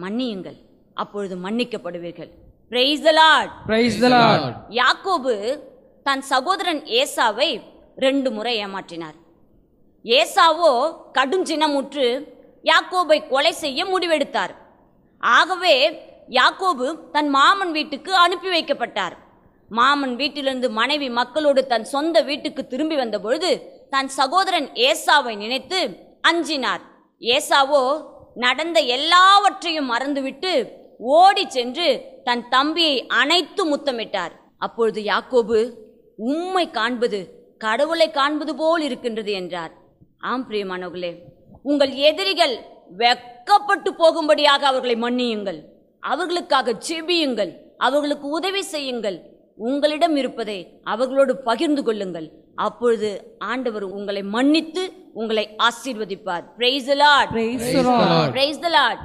மன்னியுங்கள், அப்பொழுது மன்னிக்கப்படுவீர்கள். Praise the Lord. Praise the Lord. யாக்கோபு தன் சகோதரன் ஏசாவை 2 முறை ஏமாற்றினார். ஏசாவோ கடுஞ்சினமுற்று யாக்கோபை கொலை செய்ய முடிவெடுத்தார். ஆகவே யாக்கோபு தன் மாமன் வீட்டுக்கு அனுப்பி வைக்கப்பட்டார். மாமன் வீட்டிலிருந்து மனைவி மக்களோடு தன் சொந்த வீட்டுக்கு திரும்பி வந்த பொழுது தன் சகோதரன் ஏசாவை நினைத்து அஞ்சினார். ஏசாவோ நடந்த எல்லாவற்றையும் மறந்துவிட்டு ஓடி சென்று தன் தம்பியை அணைத்து முத்தமிட்டார். அப்பொழுது யாக்கோபு, உம்மை காண்பது கடவுளை காண்பது போல் இருக்கின்றது என்றார். ஆம் பிரியமானவர்களே, உங்கள் எதிரிகள் வெட்கப்பட்டு போகும்படியாக அவர்களை மன்னியுங்கள், அவர்களுக்காக ஜெபியுங்கள், அவர்களுக்கு உதவி செய்யுங்கள், உங்களிடம் இருப்பதை அவர்களோடு பகிர்ந்து கொள்ளுங்கள். அப்பொழுது ஆண்டவர் உங்களை மன்னித்து உங்களை ஆசீர்வதிப்பார். Praise the Lord. Praise the Lord. Praise the Lord.